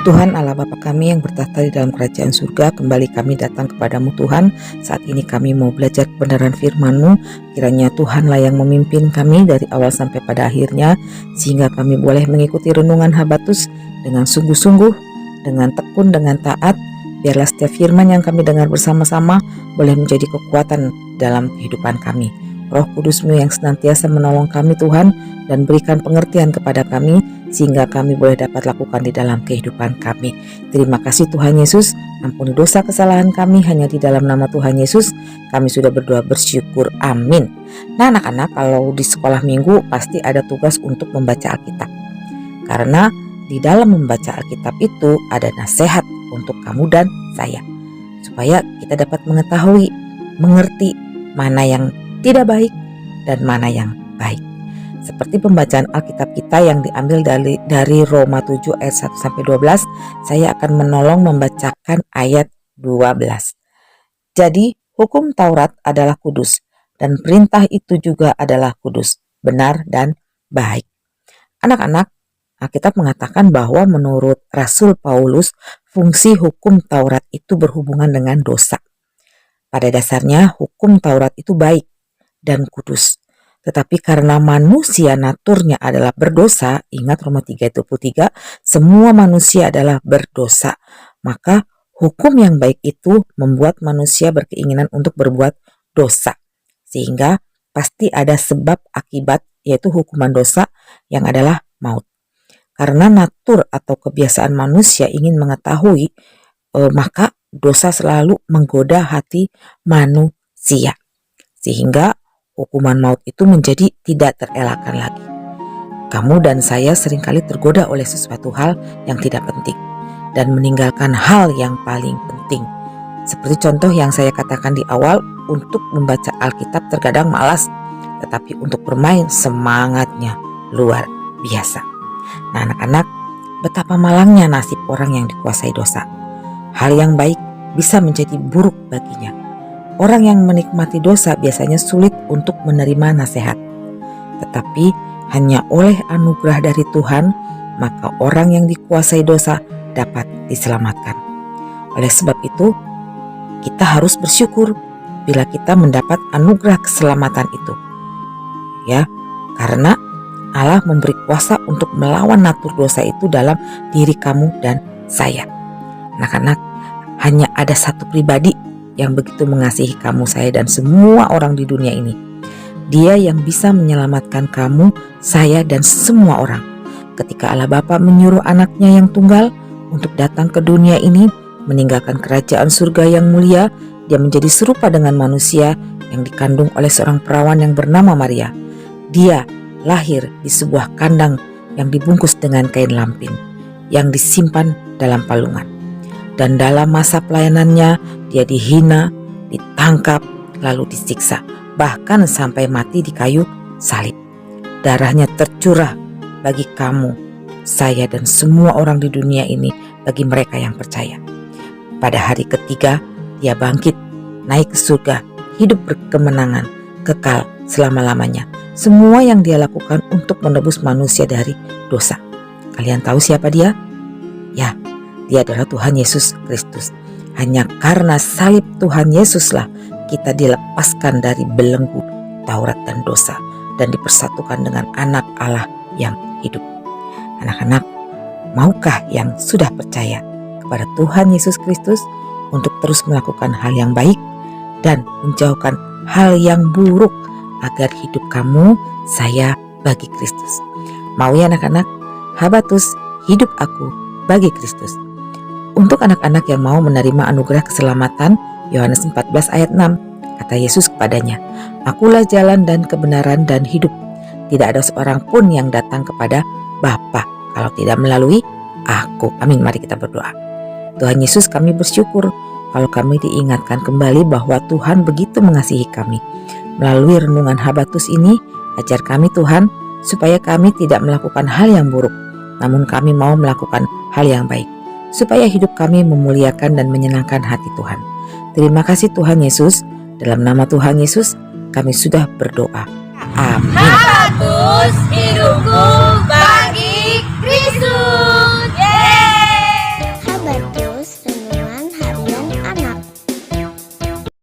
Tuhan Allah Bapa kami yang bertahta di dalam kerajaan surga, kembali kami datang kepadamu Tuhan. Saat ini kami mau belajar kebenaran firman-Mu. Kiranya Tuhanlah yang memimpin kami dari awal sampai pada akhirnya, sehingga kami boleh mengikuti renungan Habatus dengan sungguh-sungguh, dengan tekun, dengan taat. Biarlah setiap firman yang kami dengar bersama-sama boleh menjadi kekuatan dalam kehidupan kami. Roh Kudus-Mu yang senantiasa menolong kami Tuhan, dan berikan pengertian kepada kami sehingga kami boleh dapat lakukan di dalam kehidupan kami. Terima kasih Tuhan Yesus, ampuni dosa kesalahan kami, hanya di dalam nama Tuhan Yesus kami sudah berdoa bersyukur, amin. Nah anak-anak, kalau di sekolah minggu pasti ada tugas untuk membaca Alkitab, karena di dalam membaca Alkitab itu ada nasihat untuk kamu dan saya, supaya kita dapat mengetahui, mengerti mana yang tidak baik dan mana yang baik. Seperti pembacaan Alkitab kita yang diambil dari Roma 7 ayat 1-12, saya akan menolong membacakan ayat 12. Jadi hukum Taurat adalah kudus, dan perintah itu juga adalah kudus, benar dan baik. Anak-anak, Alkitab mengatakan bahwa menurut Rasul Paulus, fungsi hukum Taurat itu berhubungan dengan dosa. Pada dasarnya hukum Taurat itu baik dan kudus. Tetapi karena manusia naturnya adalah berdosa, ingat Roma 3:23, semua manusia adalah berdosa. Maka hukum yang baik itu membuat manusia berkeinginan untuk berbuat dosa. Sehingga pasti ada sebab akibat, yaitu hukuman dosa yang adalah maut. Karena natur atau kebiasaan manusia ingin mengetahui, maka dosa selalu menggoda hati manusia. Sehingga hukuman maut itu menjadi tidak terelakkan lagi. Kamu dan saya seringkali tergoda oleh sesuatu hal yang tidak penting dan meninggalkan hal yang paling penting. Seperti contoh yang saya katakan di awal, untuk membaca Alkitab terkadang malas, tetapi untuk bermain semangatnya luar biasa. Nah anak-anak, betapa malangnya nasib orang yang dikuasai dosa. Hal yang baik bisa menjadi buruk baginya. Orang yang menikmati dosa biasanya sulit untuk menerima nasihat. Tetapi hanya oleh anugerah dari Tuhan, maka orang yang dikuasai dosa dapat diselamatkan. Oleh sebab itu, kita harus bersyukur bila kita mendapat anugerah keselamatan itu. Ya, karena Allah memberi kuasa untuk melawan natur dosa itu dalam diri kamu dan saya. Anak-anak, hanya ada satu pribadi yang begitu mengasihi kamu, saya, dan semua orang di dunia ini. Dia yang bisa menyelamatkan kamu, saya, dan semua orang. Ketika Allah Bapa menyuruh anaknya yang tunggal untuk datang ke dunia ini, meninggalkan kerajaan surga yang mulia, dia menjadi serupa dengan manusia yang dikandung oleh seorang perawan yang bernama Maria. Dia lahir di sebuah kandang yang dibungkus dengan kain lampin, yang disimpan dalam palungan. Dan dalam masa pelayanannya, dia dihina, ditangkap, lalu disiksa, bahkan sampai mati di kayu salib. Darahnya tercurah bagi kamu, saya, dan semua orang di dunia ini, bagi mereka yang percaya. Pada hari ketiga, dia bangkit, naik ke surga, hidup berkemenangan, kekal selama-lamanya. Semua yang dia lakukan untuk menebus manusia dari dosa. Kalian tahu siapa dia? Ya, dia adalah Tuhan Yesus Kristus. Hanya karena salib Tuhan Yesuslah kita dilepaskan dari belenggu Taurat dan dosa dan dipersatukan dengan anak Allah yang hidup. Anak-anak, maukah yang sudah percaya kepada Tuhan Yesus Kristus untuk terus melakukan hal yang baik dan menjauhkan hal yang buruk agar hidup kamu, saya, bagi Kristus? Mau ya anak-anak? Habatus, hidup aku bagi Kristus. Untuk anak-anak yang mau menerima anugerah keselamatan, Yohanes 14 ayat 6, kata Yesus kepadanya, "Akulah jalan dan kebenaran dan hidup. Tidak ada seorang pun yang datang kepada Bapa kalau tidak melalui aku." Amin. Mari kita berdoa. Tuhan Yesus, kami bersyukur kalau kami diingatkan kembali bahwa Tuhan begitu mengasihi kami. Melalui renungan Habatus ini, ajar kami Tuhan, supaya kami tidak melakukan hal yang buruk, namun kami mau melakukan hal yang baik, supaya hidup kami memuliakan dan menyenangkan hati Tuhan. Terima kasih Tuhan Yesus. Dalam nama Tuhan Yesus kami sudah berdoa. Amin. Habatus hidupku